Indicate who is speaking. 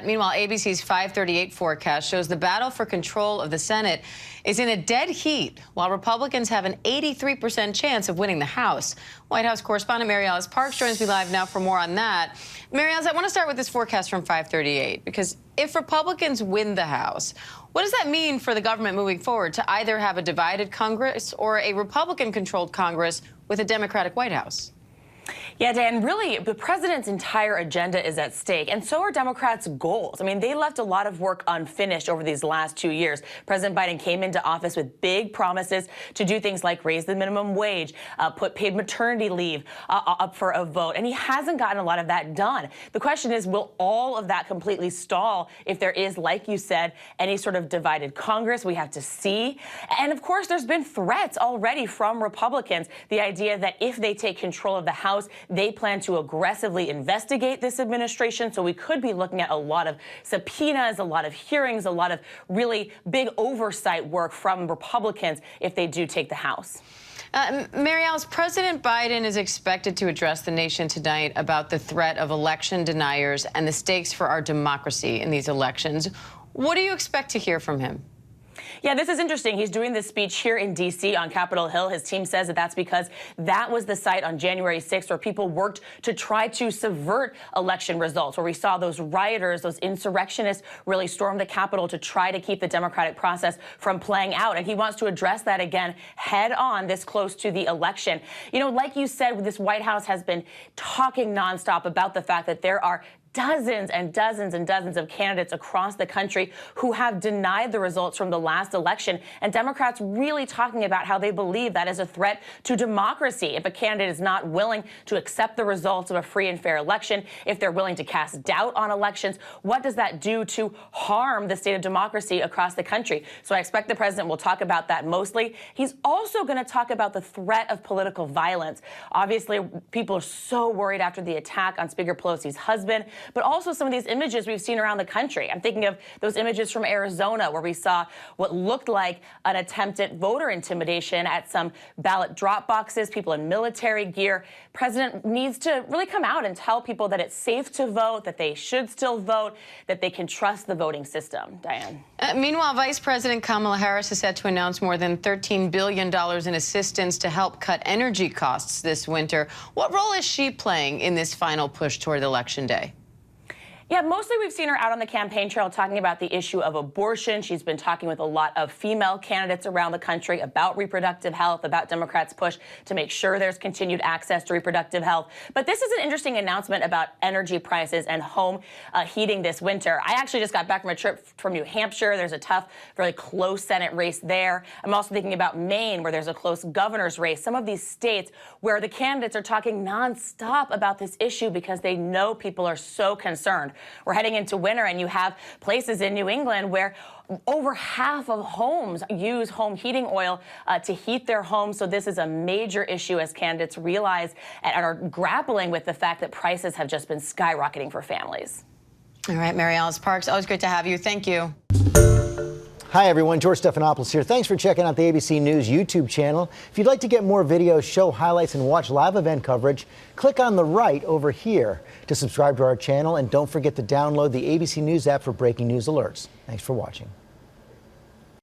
Speaker 1: Meanwhile, ABC's 538 forecast shows the battle for control of the Senate is in a dead heat, while Republicans have an 83% chance of winning the House. White House correspondent Mary Alice Parks joins me live now for more on that. Mary Alice, I want to start with this forecast from 538, because if Republicans win the House, what does that mean for the government moving forward to either have a divided Congress or a Republican-controlled Congress with a Democratic White House?
Speaker 2: Yeah, Dan, really, the president's entire agenda is at stake, and so are Democrats' goals. I mean, they left a lot of work unfinished over these last 2 years. President Biden came into office with big promises to do things like raise the minimum wage, put paid maternity leave up for a vote, and he hasn't gotten a lot of that done. The question is, will all of that completely stall if there is, like you said, any sort of divided Congress? We have to see. And, of course, there's been threats already from Republicans, the idea that if they take control of the House, they plan to aggressively investigate this administration. So we could be looking at a lot of subpoenas, a lot of hearings, a lot of really big oversight work from Republicans if they do take the House.
Speaker 1: Mary Alice, President Biden is expected to address the nation tonight about the threat of election deniers and the stakes for our democracy in these elections. What do you expect to hear from him?
Speaker 2: Yeah, this is interesting. He's doing this speech here in D.C. on Capitol Hill. His team says that that's because that was the site on January 6th where people worked to try to subvert election results, where we saw those rioters, those insurrectionists really storm the Capitol to try to keep the democratic process from playing out. And he wants to address that again head on this close to the election. You know, like you said, this White House has been talking nonstop about the fact that there are dozens and dozens and dozens of candidates across the country who have denied the results from the last election. And Democrats really talking about how they believe that is a threat to democracy. If a candidate is not willing to accept the results of a free and fair election, if they're willing to cast doubt on elections, what does that do to harm the state of democracy across the country? So I expect the president will talk about that mostly. He's also going to talk about the threat of political violence. Obviously, people are so worried after the attack on Speaker Pelosi's husband, but also some of these images we've seen around the country. I'm thinking of those images from Arizona where we saw what looked like an attempted voter intimidation at some ballot drop boxes, people in military gear. President needs to really come out and tell people that it's safe to vote, that they should still vote, that they can trust the voting system. Diane.
Speaker 1: Meanwhile, Vice President Kamala Harris is set to announce more than $13 billion in assistance to help cut energy costs this winter. What role is she playing in this final push toward Election Day?
Speaker 2: Yeah, mostly we've seen her out on the campaign trail talking about the issue of abortion. She's been talking with a lot of female candidates around the country about reproductive health, about Democrats' push to make sure there's continued access to reproductive health. But this is an interesting announcement about energy prices and home heating this winter. I actually just got back from a trip from New Hampshire. There's a tough, really close Senate race there. I'm also thinking about Maine, where there's a close governor's race. Some of these states where the candidates are talking nonstop about this issue because they know people are so concerned. We're heading into winter, and you have places in New England where over half of homes use home heating oil to heat their homes. So this is a major issue as candidates realize and are grappling with the fact that prices have just been skyrocketing for families.
Speaker 1: All right, Mary Alice Parks, always great to have you. Thank you.
Speaker 3: Hi, everyone. George Stephanopoulos here. Thanks for checking out the ABC News YouTube channel. If you'd like to get more videos, show highlights, and watch live event coverage, click on the right over here to subscribe to our channel. And don't forget to download the ABC News app for breaking news alerts. Thanks for watching.